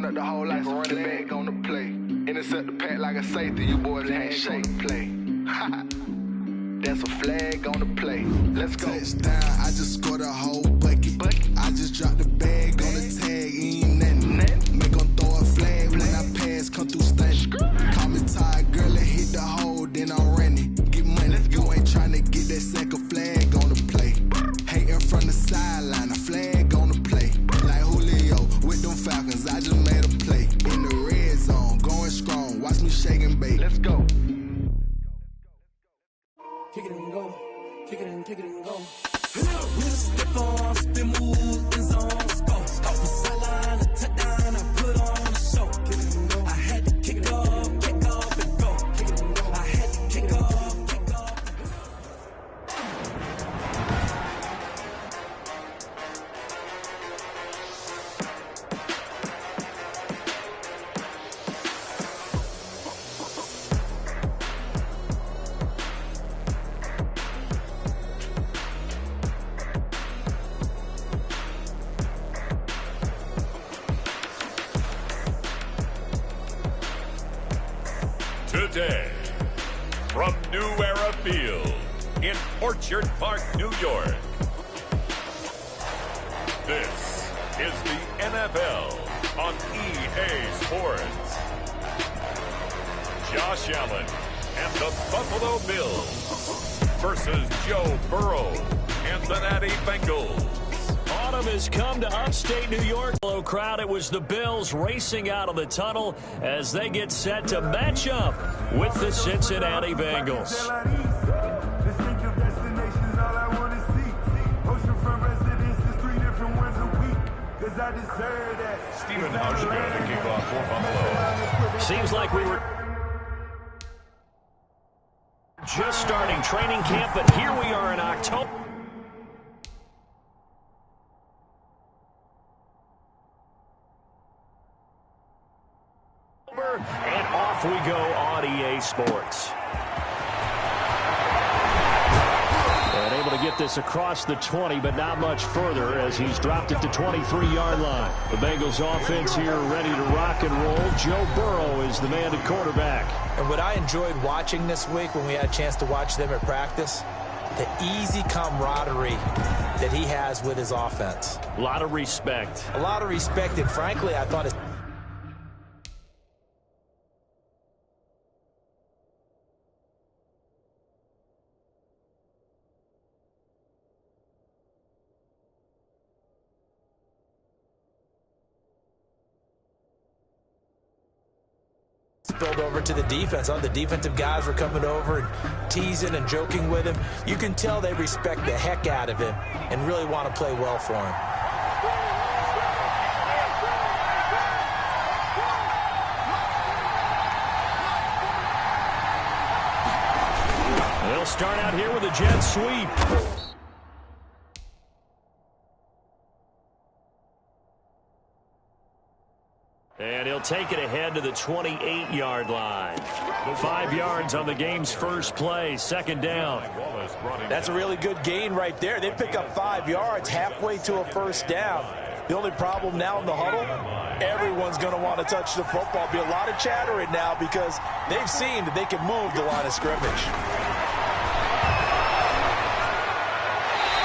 run up the whole like a running back on the play. Intercept the pack like a safety, you boys ain't shake play. That's a flag on the play. Let's go. Touchdown, I just scored a whole bucket. I just dropped the bag on the tag, ain't nothing. Make 'em throw a flag when I pass, come through stunning. Call me tired, girl, and hit the hole, then I'm running. Get money, you ain't tryna get that second flag on the play. Hating from the sideline, a flag on the play. Like Julio with them Falcons, I just made a play. In the red zone, going strong, watch me shake and bake. Let's go. Kick it and go, kick it and go. We'll step on, spin, move, and zone, go. Off the sideline, a touchdown, I put on a show. Kick it and go. I had to kick off and go. Kick it and go. I had to kick off and go. Today, from New Era Field in Orchard Park, New York, this is the NFL on EA Sports. Josh Allen and the Buffalo Bills versus Joe Burrow and the Cincinnati Bengals. Autumn has come to upstate New York. Hello, crowd. It was the Bills racing out of the tunnel as they get set to match up with the Cincinnati Bengals. Stephen Hauschka to kick off for Buffalo. Seems like we were just starting training camp, but here we are in October. And off we go on EA Sports. And able to get this across the 20, but not much further as he's dropped it to 23-yard line. The Bengals offense here ready to rock and roll. Joe Burrow is the man at quarterback. And what I enjoyed watching this week when we had a chance to watch them at practice, the easy camaraderie that he has with his offense. A lot of respect. A lot of respect, and frankly, I thought his spilled over to the defense. All the defensive guys were coming over and teasing and joking with him. You can tell they respect the heck out of him and really want to play well for him. They'll start out here with a jet sweep. And he'll take it ahead to the 28-yard line. 5 yards on the game's first play, second down. That's a really good gain right there. They pick up 5 yards halfway to a first down. The only problem now in the huddle, everyone's going to want to touch the football. Be a lot of chattering now because they've seen that they can move the line of scrimmage.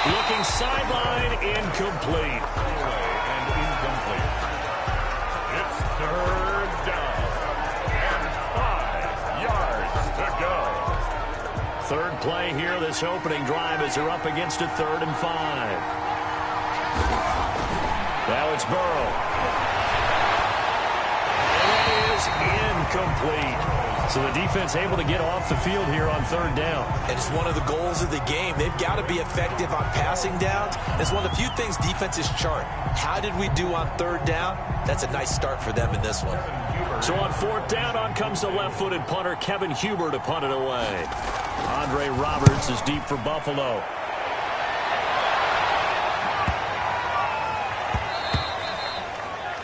Looking sideline, incomplete. And incomplete. It's third down and 5 yards to go. Third play here, this opening drive as they're up against a 3rd and 5. Now it's Burrow. And it is incomplete. So the defense able to get off the field here on 3rd down. And it's one of the goals of the game. They've got to be effective on passing downs. It's one of the few things defenses chart. How did we do on 3rd down? That's a nice start for them in this one. So on 4th down, on comes the left-footed punter, Kevin Huber, to punt it away. Andre Roberts is deep for Buffalo.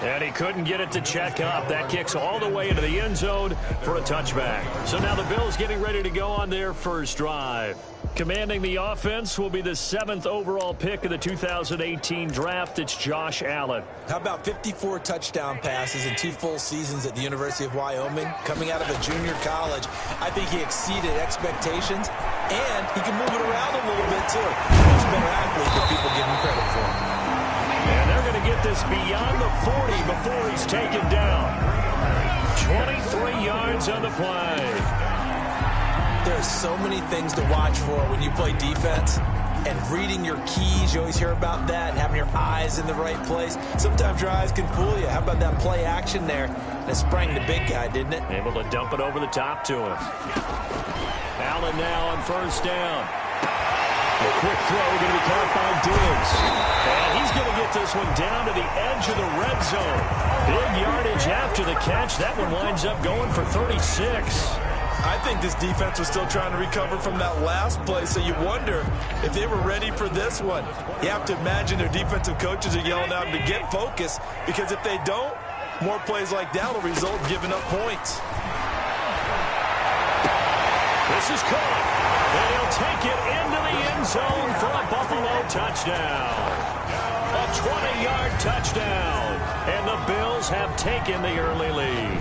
And he couldn't get it to check up. That kicks all the way into the end zone for a touchback. So now the Bills getting ready to go on their first drive. Commanding the offense will be the 7th overall pick of the 2018 draft. It's Josh Allen. How about 54 touchdown passes in 2 full seasons at the University of Wyoming? Coming out of a junior college, I think he exceeded expectations, and he can move it around a little bit, too. Much better athlete than people give him credit for. And they're going to get this beyond the 40 before he's taken down. 23 yards on the play. There's so many things to watch for when you play defense. And reading your keys, you always hear about that, and having your eyes in the right place. Sometimes your eyes can fool you. How about that play action there? And it sprang the big guy, didn't it? Able to dump it over the top to him. Allen now on first down. A quick throw going to be caught by Diggs. And he's going to get this one down to the edge of the red zone. Big yardage after the catch. That one winds up going for 36. I think this defense was still trying to recover from that last play, so you wonder if they were ready for this one. You have to imagine their defensive coaches are yelling at them to get focused, because if they don't, more plays like that will result in giving up points. This is caught, and he'll take it into the end zone for a Buffalo touchdown. A 20-yard touchdown, and the Bills have taken the early lead.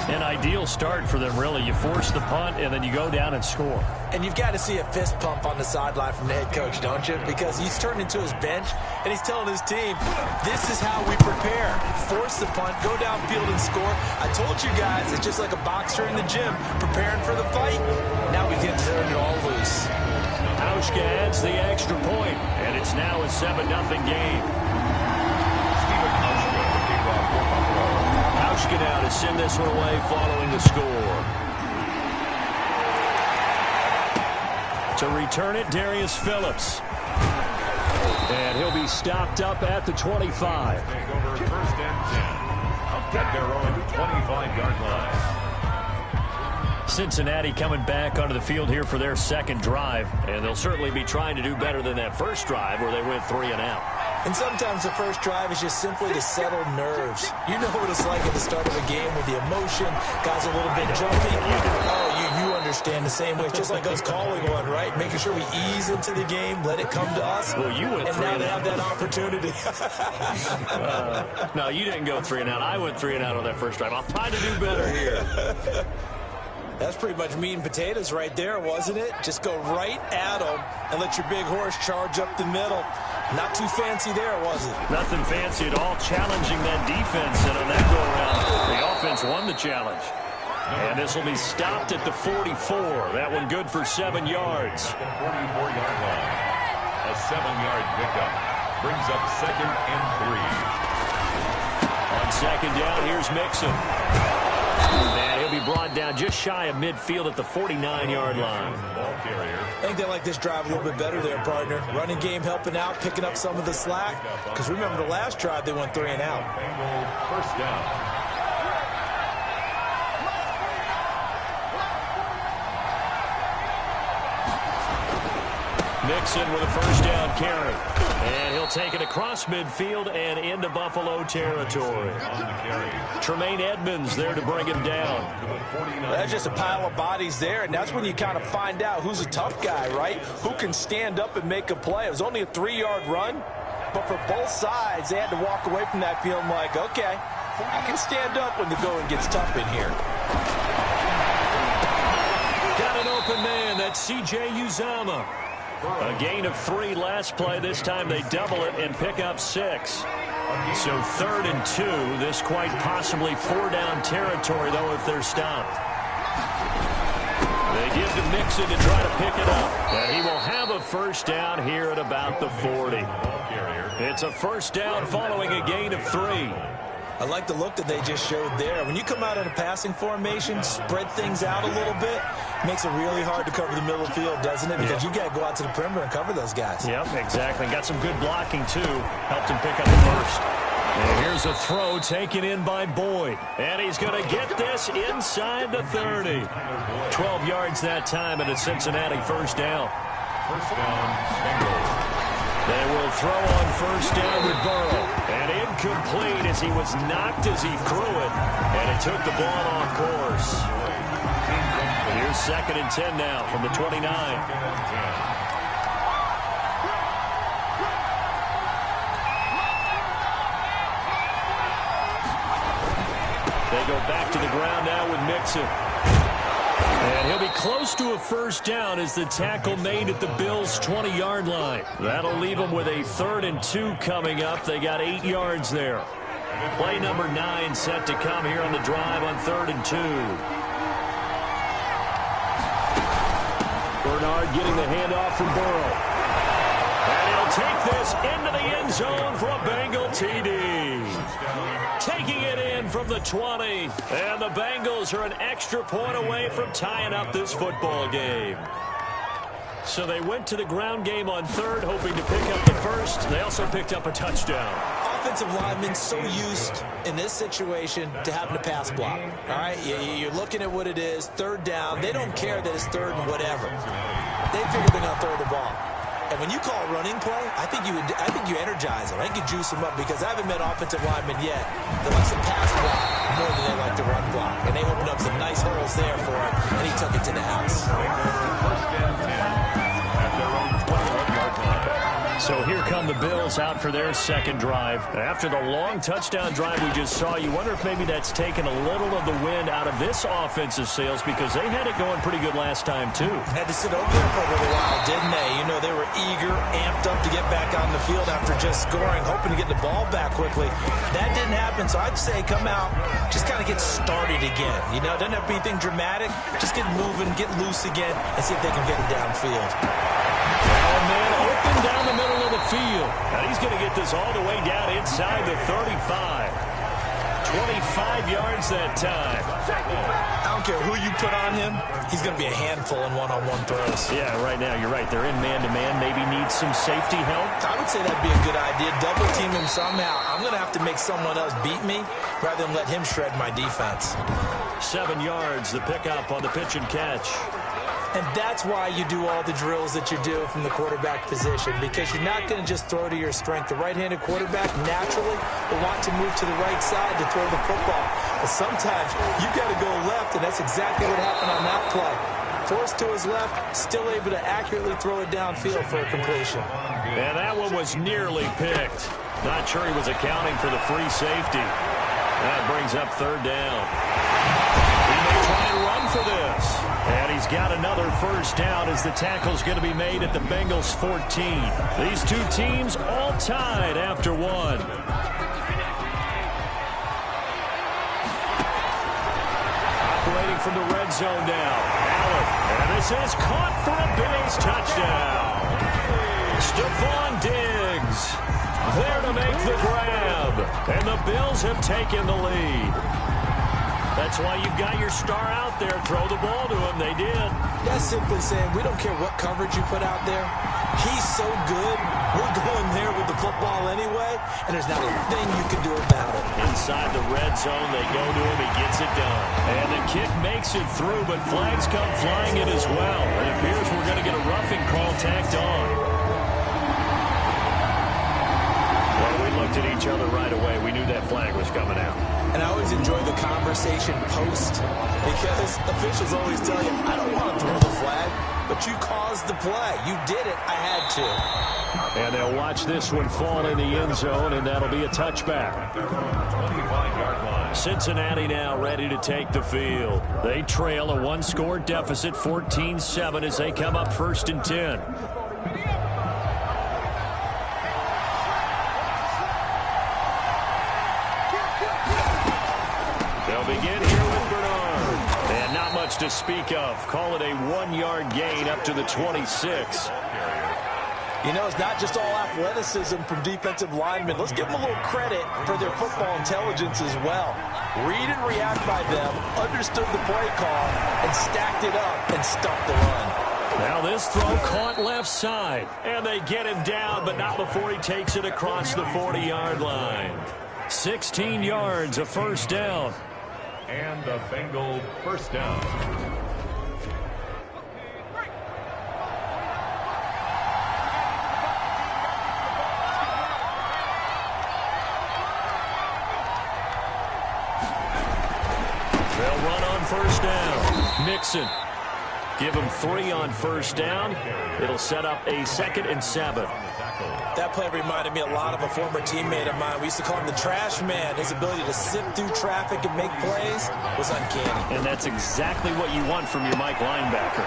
An ideal start for them, really. You force the punt, and then you go down and score. And you've got to see a fist pump on the sideline from the head coach, don't you? Because he's turned into his bench, and he's telling his team, this is how we prepare. Force the punt, go downfield and score. I told you guys, it's just like a boxer in the gym, preparing for the fight. Now we can turn it all loose. Hauschka adds the extra point, and it's now a 7-0 game. Hauschka now to send this one away following the score. To return it, Darius Phillips. And he'll be stopped up at the 25. Take over first and 10 at their own 25-yard line. Cincinnati coming back onto the field here for their second drive, and they'll certainly be trying to do better than that first drive where they went 3 and out. And sometimes the first drive is just simply to settle nerves. You know what it's like at the start of a game with the emotion, guys a little bit jumpy. Oh, you understand the same way. It's just like us calling one, right? Making sure we ease into the game, let it come to us. Well, you went 3 and And now they have out. that opportunity. No, you didn't go 3 and out. I went 3 and out on that first drive. I'll try to do better here. That's pretty much meat and potatoes right there, wasn't it? Just go right at them and let your big horse charge up the middle. Not too fancy there, was it? Nothing fancy at all, challenging that defense. And on that go-around, the offense won the challenge. And this will be stopped at the 44. That one good for 7 yards. 44-yard line. A 7-yard pickup brings up 2nd and 3. On second down, here's Mixon. And he'll be brought down just shy of midfield at the 49-yard line. Ball carrier. I think they like this drive a little bit better there, partner. Running game helping out, picking up some of the slack. Because remember the last drive, they went 3 and out. Bengals first down. Mixon with a first down carry. And he'll take it across midfield and into Buffalo territory. Tremaine Edmonds there to bring him down. That's just a pile of bodies there, and that's when you kind of find out who's a tough guy, right? Who can stand up and make a play. It was only a 3-yard run, but for both sides, they had to walk away from that feeling like, okay, I can stand up when the going gets tough in here. Got an open man. That's C.J. Uzomah. A gain of 3 last play. This time they double it and pick up 6. So 3rd and 2. This quite possibly 4-down territory, though, if they're stopped. They give to Mixon to try to pick it up. And he will have a first down here at about the 40. It's a first down following a gain of 3. I like the look that they just showed there. When you come out in a passing formation, spread things out a little bit, makes it really hard to cover the middle of the field, doesn't it? Because you got to go out to the perimeter and cover those guys. Yep, exactly. Got some good blocking, too. Helped him pick up the first. And here's a throw taken in by Boyd. And he's going to get this inside the 30. 12 yards that time, and a Cincinnati first down. First down, Bengals. They will throw on first down with Burrow. And incomplete as he was knocked as he threw it. And it took the ball off course. Here's 2nd and 10 now from the 29. They go back to the ground now with Mixon. And he'll be close to a first down as the tackle made at the Bills' 20-yard line. That'll leave them with a 3rd and 2 coming up. They got 8 yards there. Play number 9 set to come here on the drive on 3rd and 2. Bernard getting the handoff from Burrow. And he'll take this into the end zone for a Bengal TD. Taking it in from the 20. And the Bengals are an extra point away from tying up this football game. So they went to the ground game on 3rd, hoping to pick up the first. They also picked up a touchdown. Offensive linemen so used in this situation to having to pass block. All right, you're looking at what it is, 3rd down. They don't care that it's 3rd and whatever. They figure they're going to throw the ball. And when you call a running play, I think you energize them. I think you juice them up because I haven't met offensive linemen yet that likes to pass block more than they like to run block. And they opened up some nice holes there for it, and he took it to the house. So here come the Bills out for their 2nd drive. After the long touchdown drive we just saw, you wonder if maybe that's taken a little of the wind out of this offensive sails because they had it going pretty good last time, too. Had to sit over there for a little while, didn't they? You know, they were eager, amped up to get back on the field after just scoring, hoping to get the ball back quickly. That didn't happen, so I'd say come out, just kind of get started again. You know, it doesn't have to be anything dramatic. Just get moving, get loose again, and see if they can get it downfield. And then open down the middle of the field. And he's going to get this all the way down inside the 35. 25 yards that time. I don't care who you put on him. He's going to be a handful in one-on-one throws. Yeah, right now, you're right. They're in man-to-man. Maybe needs some safety help. I would say that'd be a good idea. Double team him somehow. I'm going to have to make someone else beat me rather than let him shred my defense. 7 yards, the pickup on the pitch and catch. And that's why you do all the drills that you do from the quarterback position, because you're not going to just throw to your strength. The right-handed quarterback naturally will want to move to the right side to throw the football. But sometimes you got to go left, and that's exactly what happened on that play. Forced to his left, still able to accurately throw it downfield for a completion. And that one was nearly picked. Not sure he was accounting for the free safety. That brings up 3rd down. He may try and run for this. And he's got another first down as the tackle's going to be made at the Bengals' 14. These two teams all tied after one. Operating from the red zone now. Allen. And this is caught for a Bills touchdown. Stephon Diggs there to make the grab. And the Bills have taken the lead. That's why you've got your star out there. Throw the ball to him. They did. That's simply saying we don't care what coverage you put out there. He's so good. We're going there with the football anyway, and there's not a thing you can do about it. Inside the red zone, they go to him. He gets it done. And the kick makes it through, but flags come flying in as well. It appears we're going to get a roughing call tacked on. Well, we looked at each other right away. We knew that flag was coming out. And I always enjoy the conversation post because officials always tell you, I don't want to throw the flag, but you caused the play. You did it. I had to. And they'll watch this one fall in the end zone, and that'll be a touchback. Cincinnati now ready to take the field. They trail a one-score deficit, 14-7, as they come up 1st and 10. Begin here with Bernard. And not much to speak of. Call it a 1-yard gain up to the 26. You know, it's not just all athleticism from defensive linemen. Let's give them a little credit for their football intelligence as well. Read and react by them, understood the play call, and stacked it up and stuffed the run. Now this throw caught left side. And they get him down, but not before he takes it across the 40-yard line. 16 yards, a first down. And the Bengal first down. They'll run on first down. Mixon. Give him 3 on first down. It'll set up a 2nd and 7. That play reminded me a lot of a former teammate of mine. We used to call him the trash man. His ability to sift through traffic and make plays was uncanny. And that's exactly what you want from your Mike linebacker.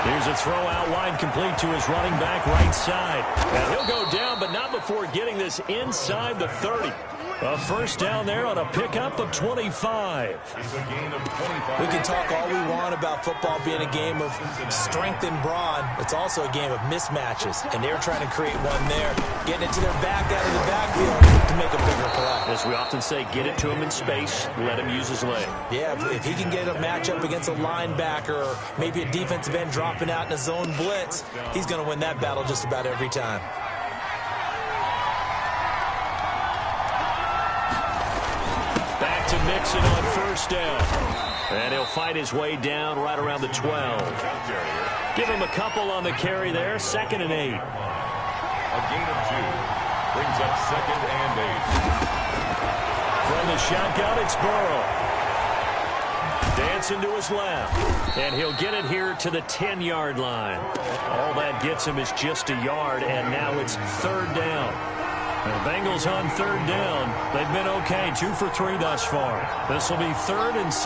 Here's a throw out wide, complete to his running back right side. Now he'll go down, but not before getting this inside the 30. A first down there on a pickup of 25. We can talk all we want about football being a game of strength and brawn. It's also a game of mismatches, and they're trying to create one there, getting it to their back out of the backfield to make a bigger play. As we often say, get it to him in space, let him use his leg. Yeah, if he can get a matchup against a linebacker or maybe a defensive end dropping out in a zone blitz, he's going to win that battle just about every time. To Mixon on first down. And he'll fight his way down right around the 12. Give him a couple on the carry there. 2nd and 8. A gain of 2 brings up 2nd and 8. From the shotgun, it's Burrow. Dancing to his left. And he'll get it here to the 10-yard line. All that gets him is just a yard, and now it's 3rd down. The Bengals on 3rd down. They've been okay, 2 for 3 thus far. This will be 3rd and 6.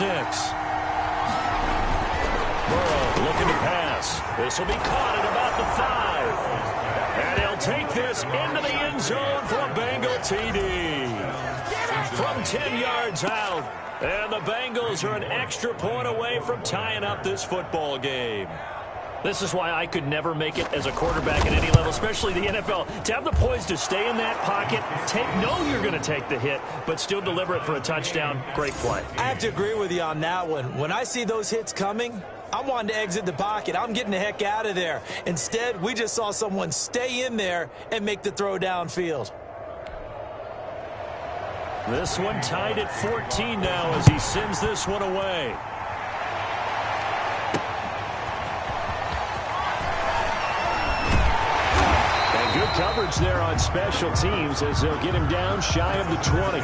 Burrow looking to pass. This will be caught at about the 5. And he'll take this into the end zone for a Bengal TD. From 10 yards out. And the Bengals are an extra point away from tying up this football game. This is why I could never make it as a quarterback at any level, especially the NFL. To have the poise to stay in that pocket, know you're going to take the hit, but still deliver it for a touchdown. Great play. I have to agree with you on that one. When I see those hits coming, I'm wanting to exit the pocket. I'm getting the heck out of there. Instead, we just saw someone stay in there and make the throw downfield. This one tied at 14 now as he sends this one away. Good coverage there on special teams as they'll get him down shy of the 20.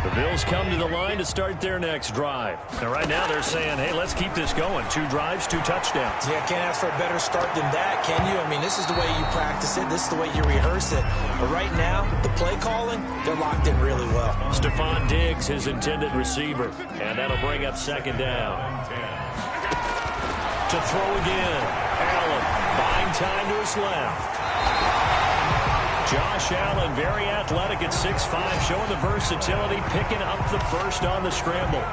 The Bills come to the line to start their next drive. Now, right now they're saying, hey, let's keep this going. 2 drives, 2 touchdowns. Yeah, can't ask for a better start than that, can you? I mean, this is the way you practice it. This is the way you rehearse it. But right now, the play calling, they're locked in really well. Stephon Diggs, his intended receiver. And that'll bring up 2nd down. To throw again. Allen buying time to his left. Josh Allen, very athletic at 6'5", showing the versatility, picking up the first on the scramble.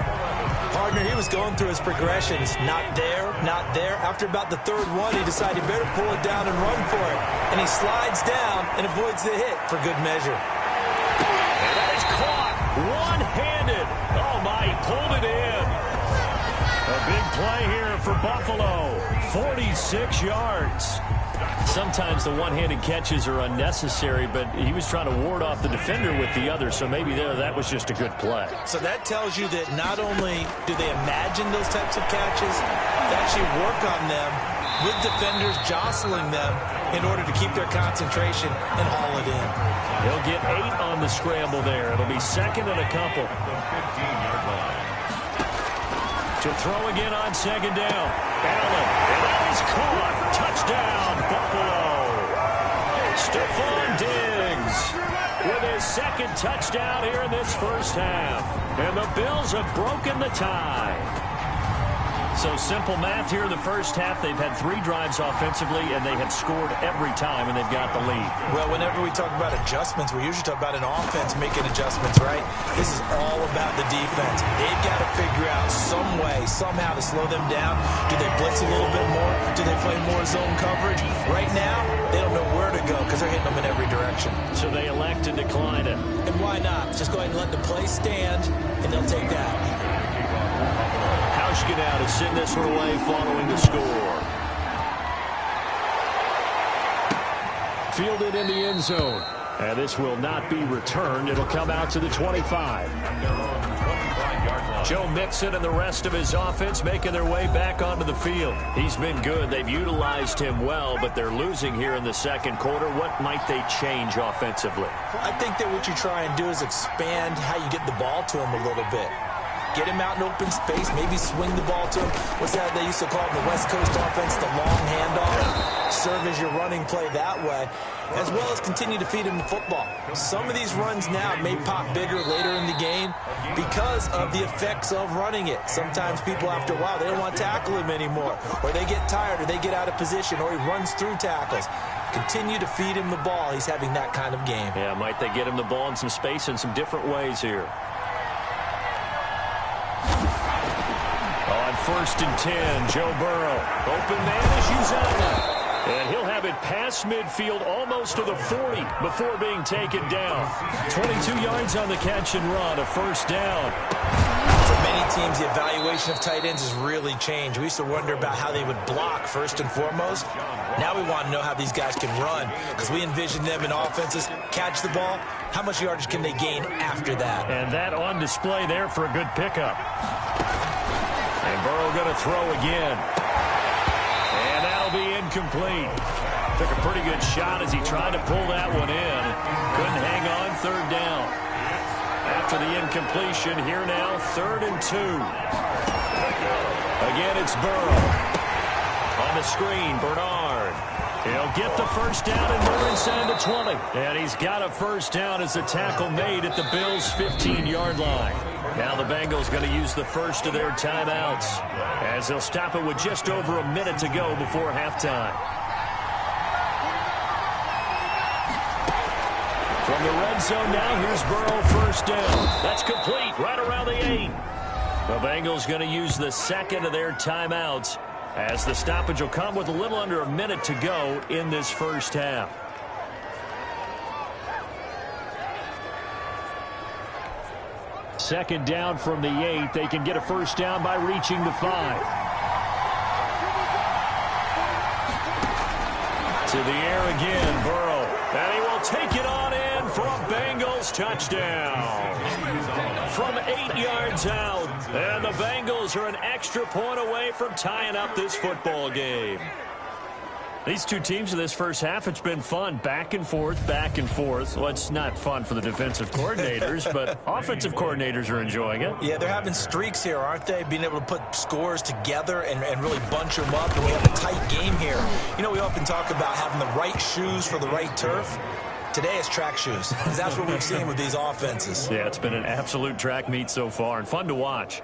Partner, he was going through his progressions. Not there, not there. After about the 3rd one, he decided he better pull it down and run for it. And he slides down and avoids the hit for good measure. And that is caught one-handed. Oh, my, he pulled it in. A big play here for Buffalo. 46 yards. Sometimes the one-handed catches are unnecessary, but he was trying to ward off the defender with the other, so maybe that was just a good play. So that tells you that not only do they imagine those types of catches, they actually work on them with defenders jostling them in order to keep their concentration and haul it in. He'll get 8 on the scramble there. It'll be 2nd and a couple. To throw again on 2nd down. Allen, and that is caught. Touchdown, Buffalo. Stephon Diggs with his 2nd touchdown here in this first half. And the Bills have broken the tie. So simple math here in the first half. They've had 3 drives offensively, and they have scored every time, and they've got the lead. Well, whenever we talk about adjustments, we usually talk about an offense making adjustments, right? This is all about the defense. They've got to figure out some way, somehow to slow them down. Do they blitz a little bit more? Do they play more zone coverage? Right now, they don't know where to go because they're hitting them in every direction. So they elect to decline it. And why not? Just go ahead and let the play stand, and they'll take that. Get out and send this one away following the score. Fielded in the end zone. And this will not be returned. It'll come out to the 25. Joe Mixon and the rest of his offense making their way back onto the field. He's been good. They've utilized him well, but they're losing here in the second quarter. What might they change offensively? I think that what you try and do is expand how you get the ball to him a little bit. Get him out in open space, maybe swing the ball to him. What's that they used to call it in the West Coast offense, the long handoff? Serve as your running play that way, as well as continue to feed him the football. Some of these runs now may pop bigger later in the game because of the effects of running it. Sometimes people, after a while, they don't want to tackle him anymore, or they get tired, or they get out of position, or he runs through tackles. Continue to feed him the ball. He's having that kind of game. Yeah, might they get him the ball in some space in some different ways here. On 1st and 10, Joe Burrow. Open man is Uzama. And he'll have it past midfield almost to the 40 before being taken down. 22 yards on the catch and run, a first down. For many teams, the evaluation of tight ends has really changed. We used to wonder about how they would block first and foremost. Now we want to know how these guys can run, because we envision them in offenses catch the ball. How much yardage can they gain after that? And that on display there for a good pickup. And Burrow going to throw again. And that'll be incomplete. Took a pretty good shot as he tried to pull that one in. Couldn't hang on, third down. After the incompletion, here now, 3rd and 2. Again, it's Burrow. On the screen, Bernard. He'll get the first down and move inside the 20. And he's got a first down as the tackle made at the Bills' 15-yard line. Now the Bengals going to use the first of their timeouts as they'll stop it with just over a minute to go before halftime. From the red zone now, here's Burrow, first down. That's complete, right around the 8. The Bengals going to use the second of their timeouts as the stoppage will come with a little under a minute to go in this first half. Second down from the 8. They can get a first down by reaching the 5. To the air again, Burrow. And he will take it on in for a Bengals touchdown. From 8 yards out. And the Bengals are an extra point away from tying up this football game. These two teams in this first half, it's been fun. Back and forth, back and forth. Well, it's not fun for the defensive coordinators, but offensive coordinators are enjoying it. Yeah, they're having streaks here, aren't they? Being able to put scores together and really bunch them up. And we have a tight game here. You know, we often talk about having the right shoes for the right turf. Today it's track shoes. That's what we've seen with these offenses. Yeah, it's been an absolute track meet so far and fun to watch.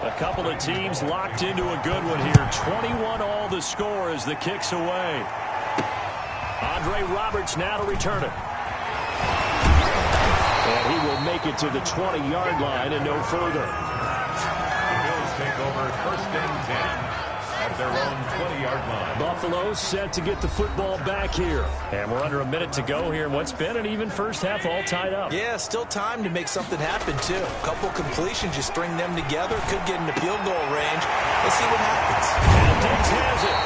A couple of teams locked into a good one here. 21 all the score as the kick's away. Andre Roberts now to return it. And he will make it to the 20-yard line and no further. The Bills take over 1st and 10 at their own 20-yard line. Buffalo set to get the football back here. And we're under a minute to go here in what's been an even first half, all tied up. Yeah, still time to make something happen, too. A couple completions, you string them together, could get into field goal range. Let's see what happens. And Diggs has it.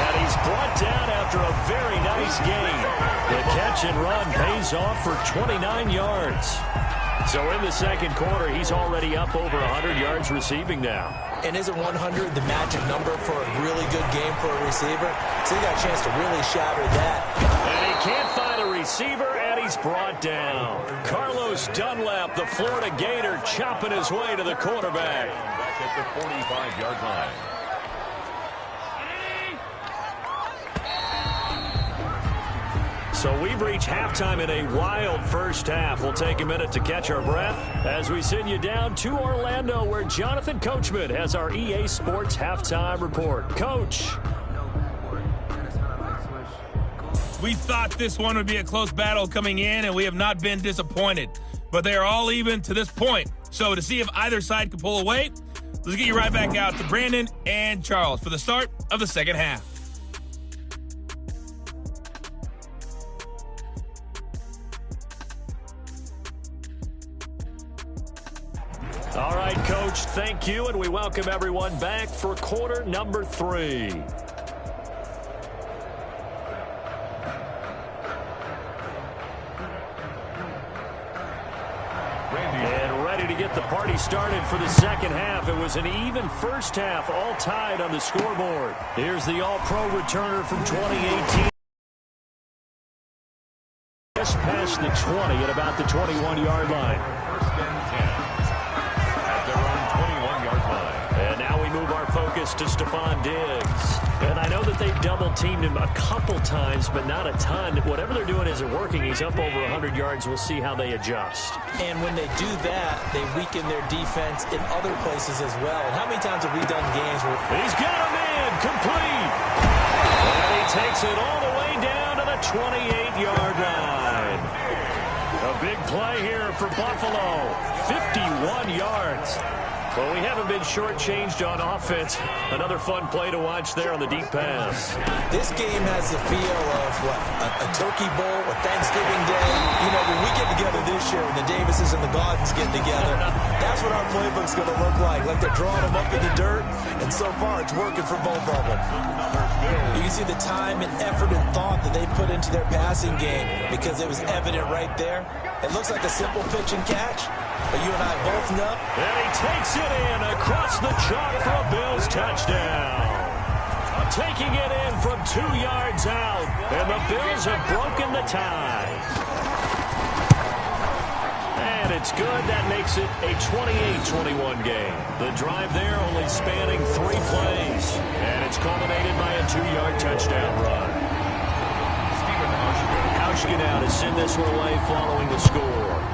And he's brought down after a very nice game. The catch and run pays off for 29 yards. So in the second quarter, he's already up over 100 yards receiving now. And isn't 100 the magic number for a really good game for a receiver? So he got a chance to really shatter that. And he can't find a receiver, and he's brought down. Carlos Dunlap, the Florida Gator, chopping his way to the quarterback. Back at the 45-yard line. So we've reached halftime in a wild first half. We'll take a minute to catch our breath as we send you down to Orlando, where Jonathan Coachman has our EA Sports halftime report. Coach. We thought this one would be a close battle coming in, and we have not been disappointed. But they are all even to this point. So to see if either side can pull away, let's get you right back out to Brandon and Charles for the start of the second half. All right, Coach, thank you, and we welcome everyone back for quarter number 3. the party started for the second half. It was an even first half, all tied on the scoreboard. Here's the All-Pro returner from 2018. Just past the 20 at about the 21-yard line. First and 10 at their own 21-yard line. And now we move our focus to Stephon Diggs. And I know that they've double-teamed him a couple times, but not a ton. Whatever they're doing isn't working. He's up over 100 yards. We'll see how they adjust. And when they do that, they weaken their defense in other places as well. And how many times have we done games where... He's got him in, complete. And he takes it all the way down to the 28-yard line. A big play here for Buffalo. 51 yards. Well, we haven't been shortchanged on offense. Another fun play to watch there on the deep pass. This game has the feel of, what, a turkey bowl, a Thanksgiving day. You know, when we get together this year, when the Davises and the Gaudens get together, that's what our playbook's going to look like. Like they're drawing them up in the dirt, and so far it's working for both of them. You can see the time and effort and thought that they put into their passing game because it was evident right there. It looks like a simple pitch and catch, but you and I both know. And he takes it in across the chalk for a Bills touchdown. Taking it in from 2 yards out, and the Bills have broken the tie. And it's good. That makes it a 28-21 game. The drive there only spanning 3 plays, and it's culminated by a 2-yard touchdown run. Hauschka now to send this one away following the score.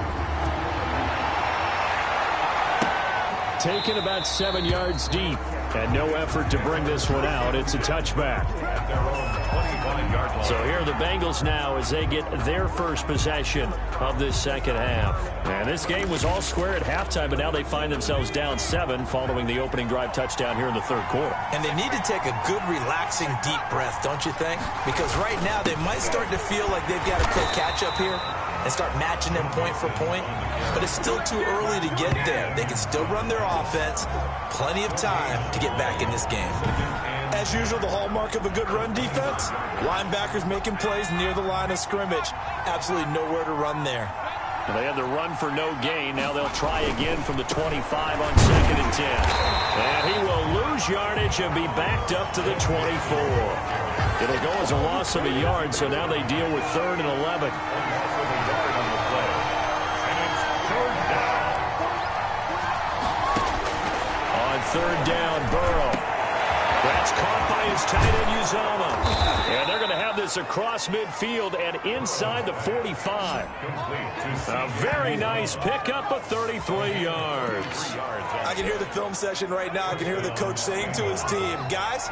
Taken about 7 yards deep, and no effort to bring this one out. It's a touchback. At their own 25-yard line. So here are the Bengals now as they get their first possession of this second half. And this game was all square at halftime, but now they find themselves down 7 following the opening drive touchdown here in the third quarter. And they need to take a good, relaxing, deep breath, don't you think? Because right now they might start to feel like they've got to play catch-up here and start matching them point for point. But it's still too early to get there. They can still run their offense. Plenty of time to get back in this game. As usual, the hallmark of a good run defense, linebackers making plays near the line of scrimmage. Absolutely nowhere to run there. Well, they had the run for no gain. Now they'll try again from the 25 on 2nd and 10. And he will lose yardage and be backed up to the 24. It'll go as a loss of a yard, so now they deal with 3rd and 11. On 3rd down, Burrow. That's caught by his tight end, Uzomah. And they're going to have this across midfield and inside the 45. A very nice pickup of 33 yards. I can hear the film session right now. I can hear the coach saying to his team, guys,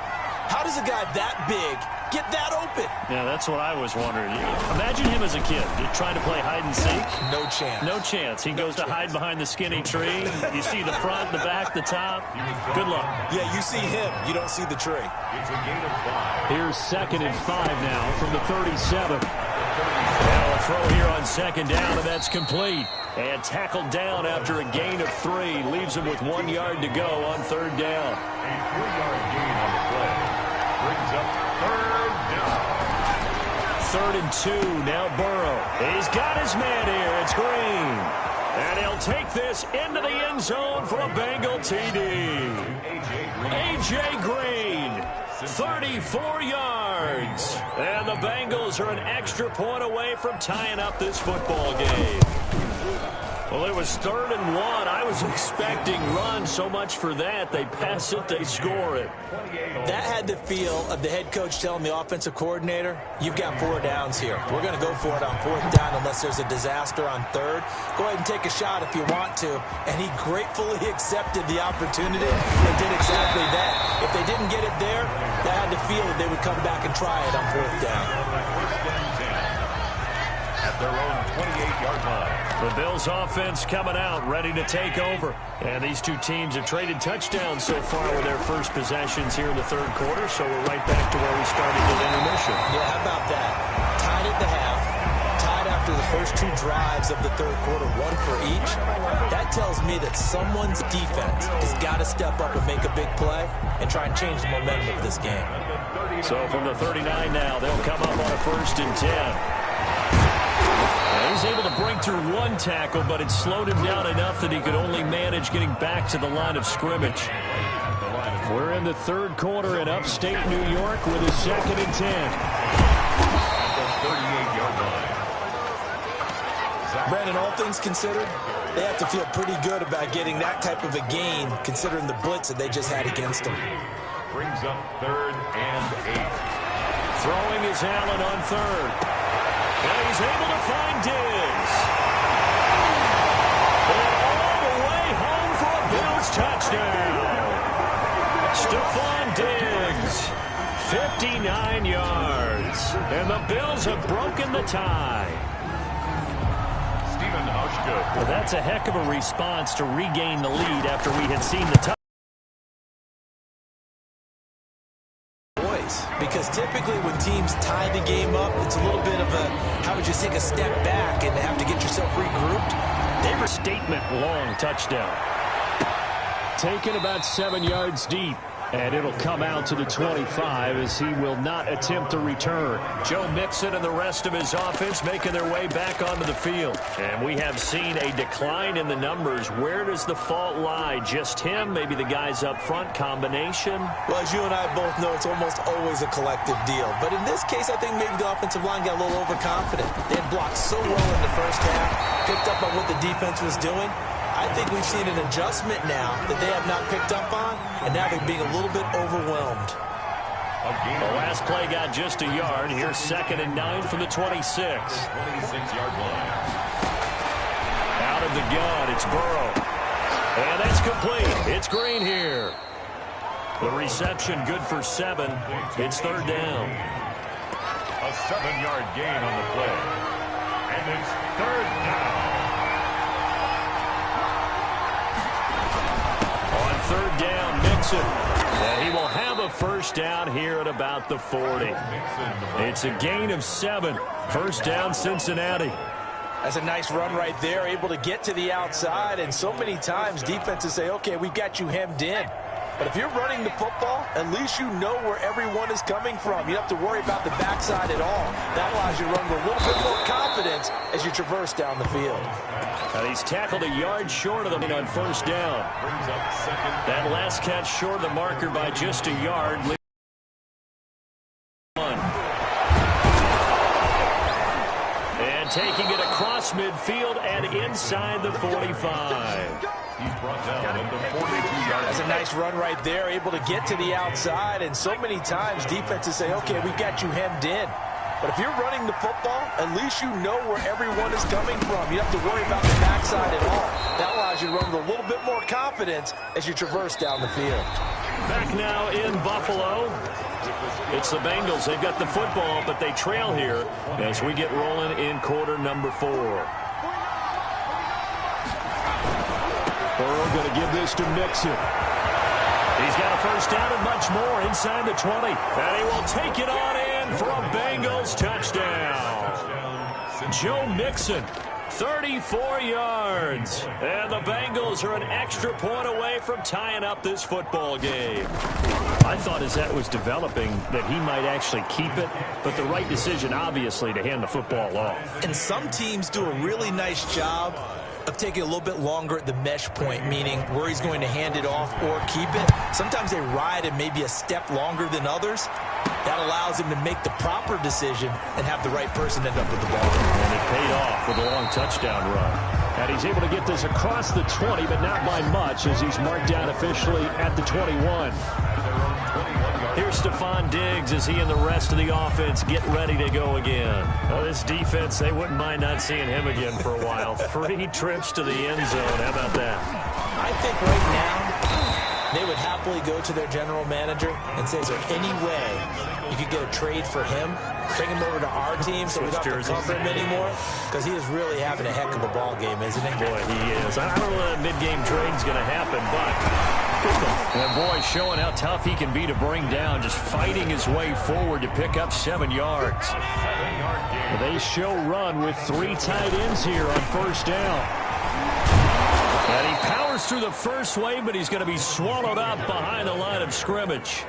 how does a guy that big get that open? Yeah, that's what I was wondering. Imagine him as a kid trying to play hide and seek. No chance. No chance. He goes to hide behind the skinny tree. You see the front, the back, the top. Good luck. Yeah, you see him. You don't see the tree. It's a gain of 5. Here's 2nd and 5 now from the 37. Now a throw here on 2nd down, and that's complete. And tackled down after a gain of 3. Leaves him with 1 yard to go on 3rd down. A 3-yard gain on the play. Brings up 3rd down. 3rd and 2, now Burrow. He's got his man here, it's Green. And he'll take this into the end zone for a Bengal TD. A.J. Green, 34 yards. And the Bengals are an extra point away from tying up this football game. Well, it was 3rd and 1. I was expecting run, so much for that. They pass it, they score it. That had the feel of the head coach telling the offensive coordinator, you've got 4 downs here. We're going to go for it on 4th down unless there's a disaster on 3rd. Go ahead and take a shot if you want to. And he gratefully accepted the opportunity and did exactly that. If they didn't get it there, that had the feel that they would come back and try it on 4th down. At their own 28-yard line. The Bills offense coming out, ready to take over. And these two teams have traded touchdowns so far with their first possessions here in the third quarter, so we're right back to where we started with intermission. Yeah, how about that? Tied at the half, tied after the first 2 drives of the third quarter, 1 for each. That tells me that someone's defense has got to step up and make a big play and try and change the momentum of this game. So from the 39 now, they'll come up on a 1st and 10. He's able to break through one tackle, but it slowed him down enough that he could only manage getting back to the line of scrimmage. We're in the third quarter in upstate New York with a 2nd and 10. Brandon, all things considered, they have to feel pretty good about getting that type of a gain, considering the blitz that they just had against them. Brings up 3rd and 8. Throwing is Allen on 3rd. And he's able to find Diggs. And all the way home for a Bills touchdown. Stephon Diggs, 59 yards. And the Bills have broken the tie. Well, that's a heck of a response to regain the lead after we had seen the touchdown. Because typically when teams tie the game up, it's a little bit of a, how would you take a step back and have to get yourself regrouped? They were statement long touchdown. Taken about 7 yards deep. And it'll come out to the 25 as he will not attempt to return. Joe Mixon and the rest of his offense making their way back onto the field. And we have seen a decline in the numbers. Where does the fault lie? Just him? Maybe the guys up front? Combination? Well, as you and I both know, it's almost always a collective deal. But in this case, I think maybe the offensive line got a little overconfident. They had blocked so well in the first half, picked up on what the defense was doing. I think we've seen an adjustment now that they have not picked up on, and now they're being a little bit overwhelmed. The last play got just a yard. Here's 2nd and 9 from the 26. 26-yard line. Out of the gun, it's Burrow. And that's complete. It's Green here. The reception good for 7. It's 3rd down. A 7-yard gain on the play. And it's 3rd down. 3rd down, Mixon. And he will have a first down here at about the 40. It's a gain of 7. First down, Cincinnati. That's a nice run right there, able to get to the outside. And so many times defenses say, okay, we've got you hemmed in. But if you're running the football, at least you know where everyone is coming from. You don't have to worry about the backside at all. That allows you to run with a little bit more confidence as you traverse down the field. And he's tackled a yard short of them on first down. That last catch short of the marker by just a yard. And taking it across midfield and inside the 45. He's brought down at the 42-yard. That's a nice run right there, able to get to the outside. And so many times defenses say, okay, we've got you hemmed in. But if you're running the football, at least you know where everyone is coming from. You don't have to worry about the backside at all. That allows you to run with a little bit more confidence as you traverse down the field. Back now in Buffalo. It's the Bengals. They've got the football, but they trail here as we get rolling in quarter number 4. Burrow going to give this to Mixon. He's got a first down and much more inside the 20. And he will take it on in for a Bengals touchdown. Joe Mixon, 34 yards. And the Bengals are an extra point away from tying up this football game. I thought as that was developing that he might actually keep it, but the right decision, obviously, to hand the football off. And some teams do a really nice job of taking a little bit longer at the mesh point, meaning where he's going to hand it off or keep it. Sometimes they ride it maybe a step longer than others. That allows him to make the proper decision and have the right person end up with the ball. And it paid off with a long touchdown run. And he's able to get this across the 20, but not by much as he's marked down officially at the 21. Here's Stephon Diggs as he and the rest of the offense get ready to go again. Well, this defense, they wouldn't mind not seeing him again for a while. 3 trips to the end zone. How about that? I think right now they would happily go to their general manager and say, is there any way you could get a trade for him? Bring him over to our team so we don't have to cover him anymore? Because he is really having a heck of a ball game, isn't he? Boy, he is. I don't know when that mid-game trade's going to happen, but... And boy, showing how tough he can be to bring down, just fighting his way forward to pick up 7 yards. They show run with 3 tight ends here on first down. And he powers through the first wave, but he's going to be swallowed up behind the line of scrimmage.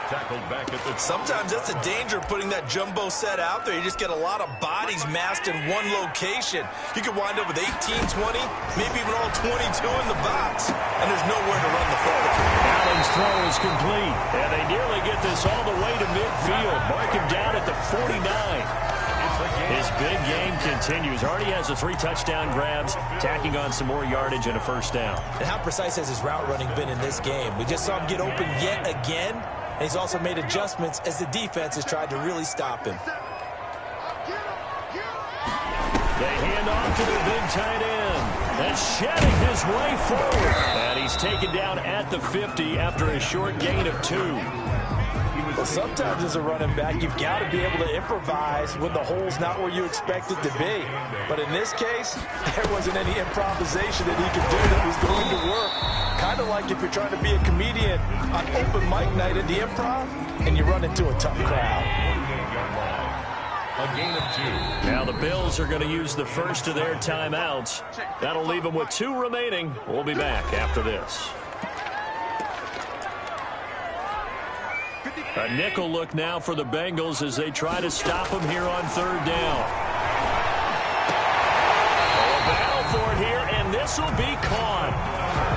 tackled back at the... Sometimes that's the danger of putting that jumbo set out there. You just get a lot of bodies massed in one location. You could wind up with 18, 20, maybe even all 22 in the box, and there's nowhere to run the football. Allen's throw is complete, and they nearly get this all the way to midfield. Mark him down at the 49. His big game continues. Already has the 3 touchdown grabs, tacking on some more yardage and a first down. And how precise has his route running been in this game? We just saw him get open yet again, and he's also made adjustments as the defense has tried to really stop him. They hand off to their big tight end. And shedding his way forward. And he's taken down at the 50 after a short gain of 2. Well, sometimes as a running back, you've got to be able to improvise when the hole's not where you expect it to be. But in this case, there wasn't any improvisation that he could do that was going to work. Kind of like if you're trying to be a comedian on open mic night at the Improv and you run into a tough crowd. A gain of 2. Now the Bills are going to use the first of their timeouts. That'll leave them with 2 remaining. We'll be back after this. A nickel look now for the Bengals as they try to stop him here on 3rd down. A battle for it here, and this will be caught.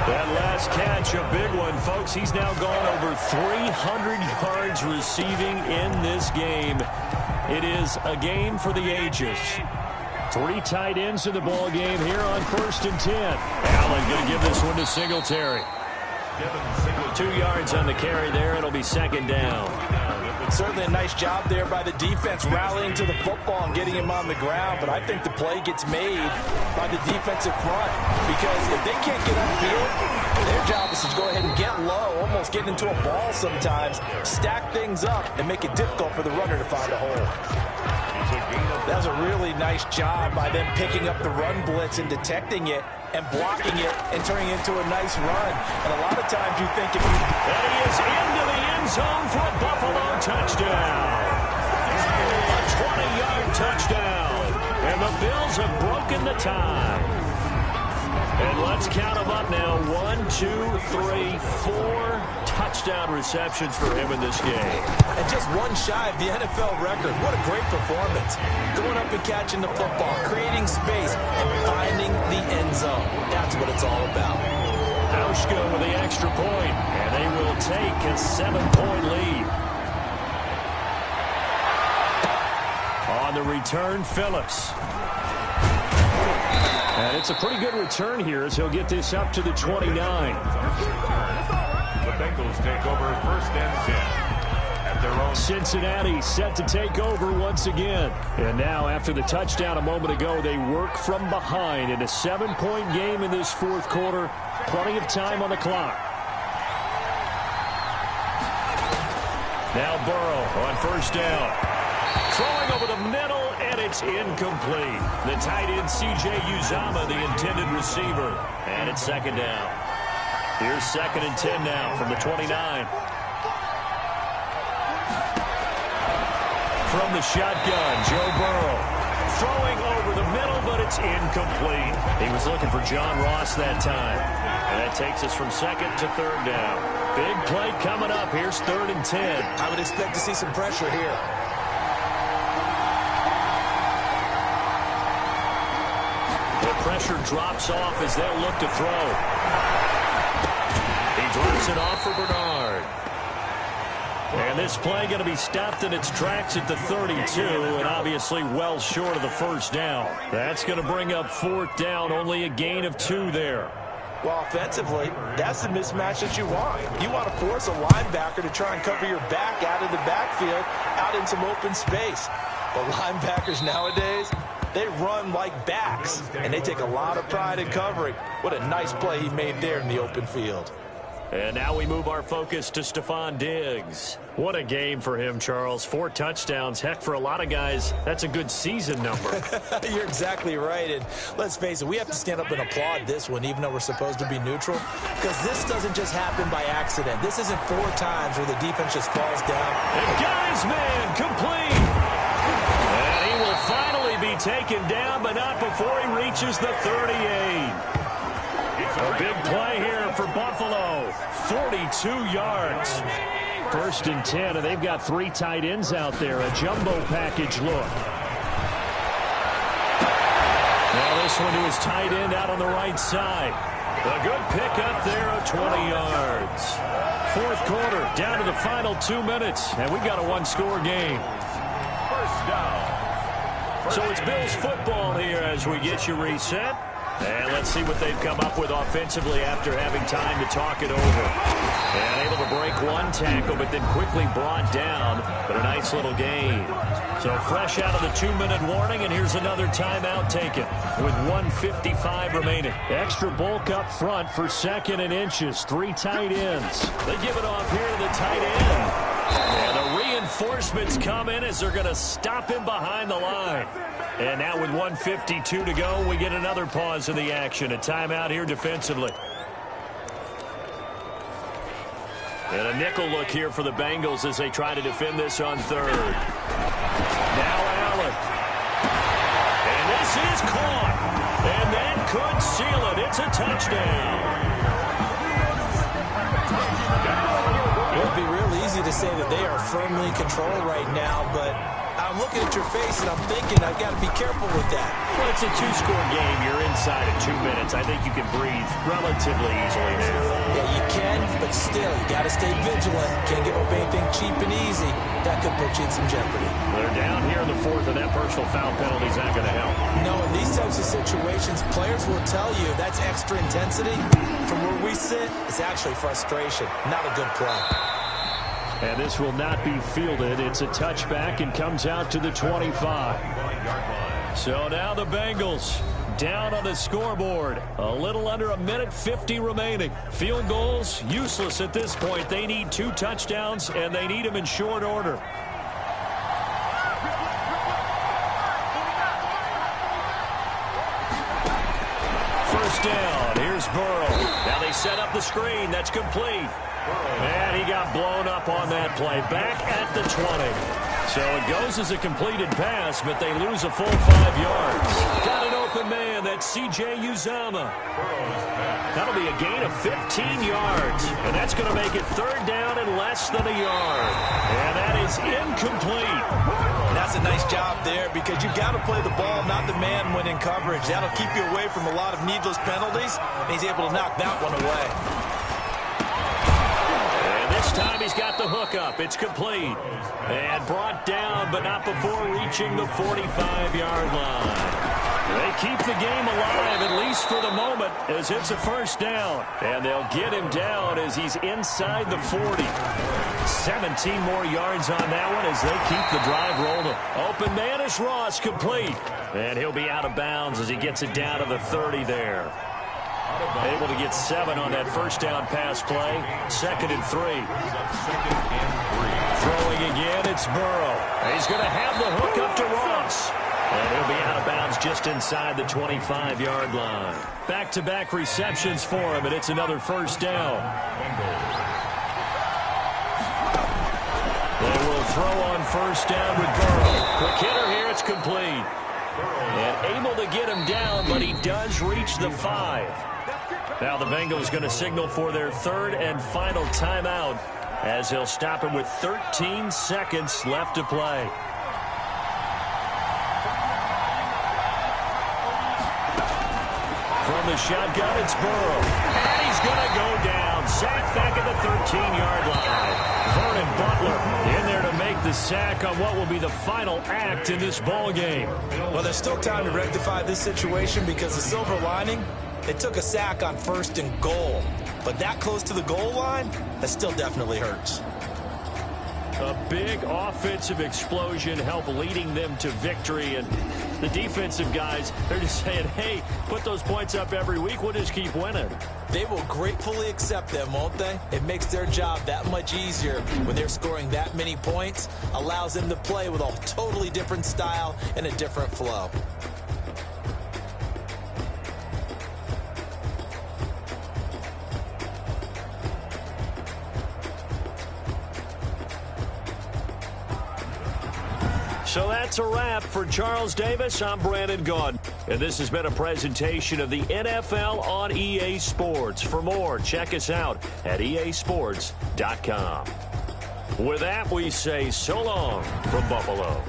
That last catch, a big one, folks. He's now gone over 300 yards receiving in this game. It is a game for the ages. 3 tight ends in the ball game here on 1st and 10. Allen going to give this one to Singletary. 2 yards on the carry there. It'll be 2nd down. Certainly a nice job there by the defense rallying to the football and getting him on the ground. But I think the play gets made by the defensive front because if they can't get upfield, their job is to go ahead and get low, almost get into a ball sometimes, stack things up, and make it difficult for the runner to find a hole. That was a really nice job by them picking up the run blitz and detecting it and blocking it and turning it into a nice run. And a lot of times you think if you... And he is into the end zone for a Buffalo touchdown. A 20-yard touchdown. And the Bills have broken the tie. And let's count them up now. 1, 2, 3, 4 touchdown receptions for him in this game. And just one shy of the NFL record. What a great performance. Going up and catching the football, creating space, and finding the end zone. That's what it's all about. Hauschka with the extra point, and they will take a 7-point lead. On the return, Phillips. And it's a pretty good return here as he'll get this up to the 29. The Bengals take over 1st and 10 at their own. Cincinnati set to take over once again. And now after the touchdown a moment ago, they work from behind in a 7-point game in this 4th quarter. Plenty of time on the clock. Now Burrow on 1st down. Throwing over the middle, and it's incomplete. The tight end, C.J. Uzomah, the intended receiver. And it's 2nd down. Here's 2nd and 10 now from the 29. From the shotgun, Joe Burrow. Throwing over the middle, but it's incomplete. He was looking for John Ross that time. And that takes us from 2nd to 3rd down. Big play coming up. Here's 3rd and 10. I would expect to see some pressure here. Pressure drops off as they'll look to throw. He drops it off for Bernard. And this play going to be stopped in its tracks at the 32, and obviously well short of the 1st down. That's going to bring up 4th down, only a gain of 2 there. Well, offensively, that's the mismatch that you want. You want to force a linebacker to try and cover your back out of the backfield, out in some open space. But linebackers nowadays, they run like backs, and they take a lot of pride in covering. What a nice play he made there in the open field. And now we move our focus to Stephon Diggs. What a game for him, Charles. 4 touchdowns. Heck, for a lot of guys, that's a good season number. You're exactly right. And let's face it, we have to stand up and applaud this one, even though we're supposed to be neutral, because this doesn't just happen by accident. This isn't 4 times where the defense just falls down. And got his man complete. And he will finally be taken down, but not before he reaches the 38. A big play here for Buffalo. 42 yards. First and 10, and they've got 3 tight ends out there. A jumbo package look. Now this one to his tight end out on the right side. A good pickup there of 20 yards. Fourth quarter, down to the final 2 minutes, and we've got a one-score game. First down. So it's Bills football here as we get you reset. And let's see what they've come up with offensively after having time to talk it over. And able to break one tackle, but then quickly brought down. But a nice little gain. So fresh out of the 2-minute warning, and here's another timeout taken with 1:55 remaining. Extra bulk up front for 2nd and inches. 3 tight ends. They give it off here to the tight end. And the reinforcements come in as they're going to stop him behind the line. And now with 1:52 to go, we get another pause in the action. A timeout here defensively. And a nickel look here for the Bengals as they try to defend this on 3rd. Now Allen. And this is caught. And that could seal it. It's a touchdown. It would be real easy to say that they are firmly controlled right now, but I'm looking at your face and I'm thinking I've got to be careful with that. Well, it's a 2-score game. You're inside of 2 minutes. I think you can breathe relatively easily now. Yeah, you can, but still, you got to stay vigilant. Can't give up anything cheap and easy. That could put you in some jeopardy. They're down here in the 4th, and that personal foul penalty is not going to help. No, in these types of situations, players will tell you that's extra intensity. From where we sit, it's actually frustration, not a good play. And this will not be fielded. It's a touchback and comes out to the 25. So now the Bengals down on the scoreboard. A little under 1:50 remaining. Field goals useless at this point. They need 2 touchdowns, and they need them in short order. First down. Here's Burrow. Now they set up the screen. That's complete. And he got blown up on that play. Back at the 20. So it goes as a completed pass, but they lose a full 5 yards. Got an open man. That's C.J. Uzomah. That'll be a gain of 15 yards. And that's going to make it 3rd down and less than a yard. And that is incomplete. That's a nice job there because you've got to play the ball, not the man when in coverage. That'll keep you away from a lot of needless penalties. And he's able to knock that one away. This time he's got the hook up. It's complete. And brought down, but not before reaching the 45-yard line. They keep the game alive, at least for the moment, as it's a first down. And they'll get him down as he's inside the 40. 17 more yards on that one as they keep the drive rolling. Open man is Ross, complete. And he'll be out of bounds as he gets it down to the 30 there. Able to get 7 on that first down pass play. 2nd and 3. Throwing again, it's Burrow. He's going to have the hook up to Ross. And he'll be out of bounds just inside the 25-yard line. Back-to-back receptions for him, and it's another first down. They will throw on first down with Burrow. Quick hitter here, it's complete. And able to get him down, but he does reach the 5. Now the Bengals going to signal for their 3rd and final timeout as he'll stop him with 13 seconds left to play. From the shotgun, it's Burrow. And he's going to go down. Sacked back at the 13-yard line. Vernon Butler in there to make the sack on what will be the final act in this ball game. Well, there's still time to rectify this situation because the silver lining, they took a sack on 1st and goal. But that close to the goal line, that still definitely hurts. A big offensive explosion helped leading them to victory. And the defensive guys, they're just saying, hey, put those points up every week. We'll just keep winning. They will gratefully accept them, won't they? It makes their job that much easier when they're scoring that many points. Allows them to play with a totally different style and a different flow. So that's a wrap for Charles Davis. I'm Brandon Gaudin. And this has been a presentation of the NFL on EA Sports. For more, check us out at easports.com. With that, we say so long from Buffalo.